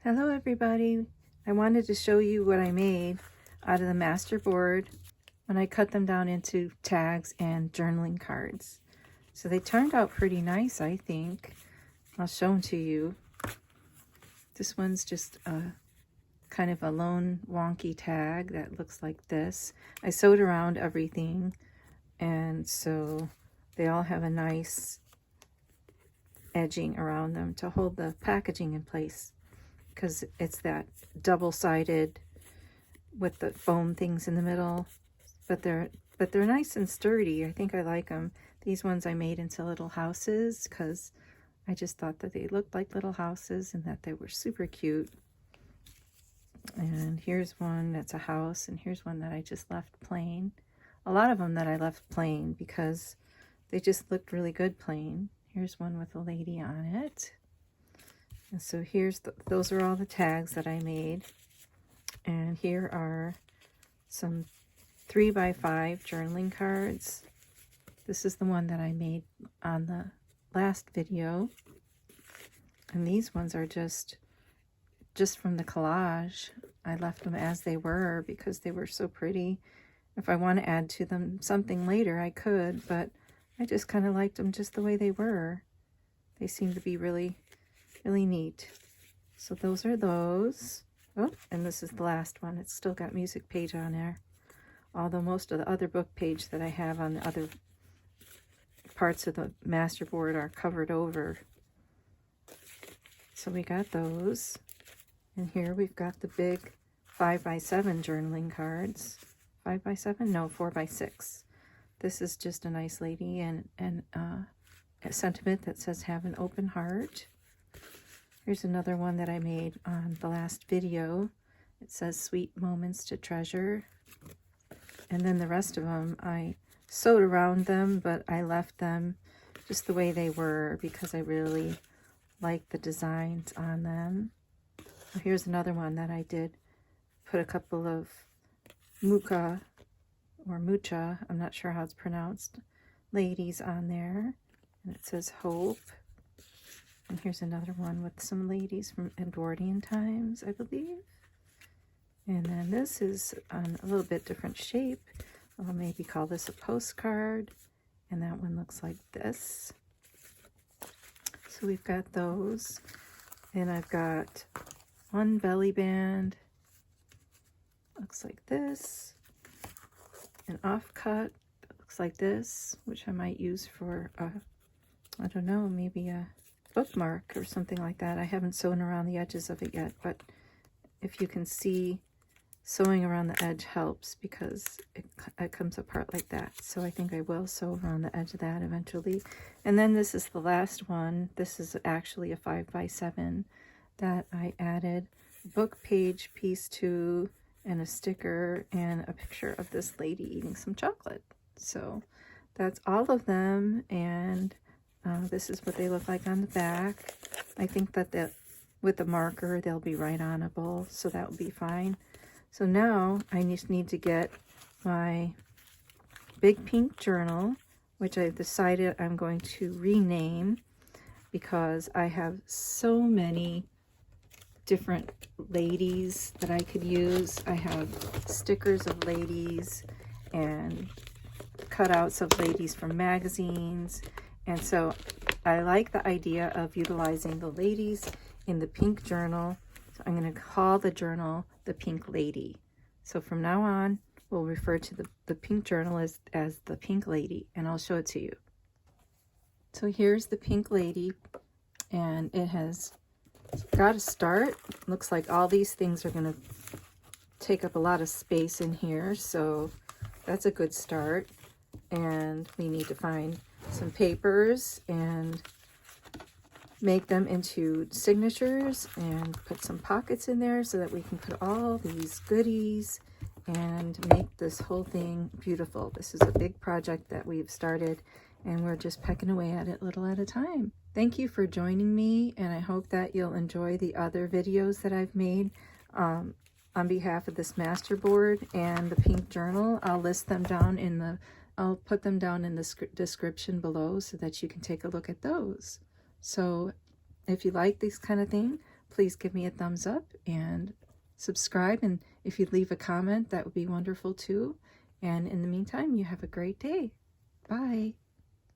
Hello everybody. I wanted to show you what I made out of the Masterboard when I cut them down into tags and journaling cards. So they turned out pretty nice, I think. I'll show them to you. This one's just a kind of a lone wonky tag that looks like this. I sewed around everything, and so they all have a nice edging around them to hold the packaging in place, because it's that double-sided with the foam things in the middle, but they're nice and sturdy. I think I like them. These ones I made into little houses because I just thought that they looked like little houses and that they were super cute. And here's one that's a house, and here's one that I just left plain. A lot of them that I left plain because they just looked really good plain. Here's one with a lady on it. And so here's those are all the tags that I made. And here are some 3x5 journaling cards. This is the one that I made on the last video. And these ones are just from the collage. I left them as they were because they were so pretty. If I want to add to them something later, I could, but I just kind of liked them just the way they were. They seem to be really neat. So those are those. Oh, and this is the last one. It's still got music page on there, although most of the other book page that I have on the other parts of the Masterboard are covered over. So we got those. And here we've got the big 5x7 journaling cards. 5x7? No, 4x6. This is just a nice lady and a sentiment that says have an open heart. Here's another one that I made on the last video. It says sweet moments to treasure. And then the rest of them, I sewed around them, but I left them just the way they were because I really like the designs on them. Here's another one that I did put a couple of mucha, I'm not sure how it's pronounced, ladies on there. And it says hope. And here's another one with some ladies from Edwardian times, I believe. And then this is on a little bit different shape. I'll maybe call this a postcard. And that one looks like this. So we've got those. And I've got one belly band. Looks like this. An offcut that looks like this, which I might use for, I don't know, maybe a bookmark or something like that. I haven't sewn around the edges of it yet, but if you can see, sewing around the edge helps because it comes apart like that. So I think I will sew around the edge of that eventually. And then this is the last one. This is actually a 5x7 that I added a book page piece to, and a sticker and a picture of this lady eating some chocolate. So that's all of them, and this is what they look like on the back. I think that with the marker they'll be right onable, so that will be fine. So now I just need to get my big pink journal, which I've decided I'm going to rename because I have so many different ladies that I could use. I have stickers of ladies and cutouts of ladies from magazines, and so I like the idea of utilizing the ladies in the pink journal. So I'm going to call the journal the Pink Lady. So from now on we'll refer to the pink journal as the Pink Lady, and I'll show it to you. So here's the Pink Lady, and it has got a start. Looks like all these things are going to take up a lot of space in here, so that's a good start. And we need to find some papers and make them into signatures and put some pockets in there so that we can put all these goodies and make this whole thing beautiful. This is a big project that we've started, and we're just pecking away at it little at a time. Thank you for joining me, and I hope that you'll enjoy the other videos that I've made on behalf of this Masterboard and the pink journal. I'll list them down in the, I'll put them down in the description below so that you can take a look at those. So if you like this kind of thing, please give me a thumbs up and subscribe. And if you'd leave a comment, that would be wonderful too. And in the meantime, you have a great day. Bye.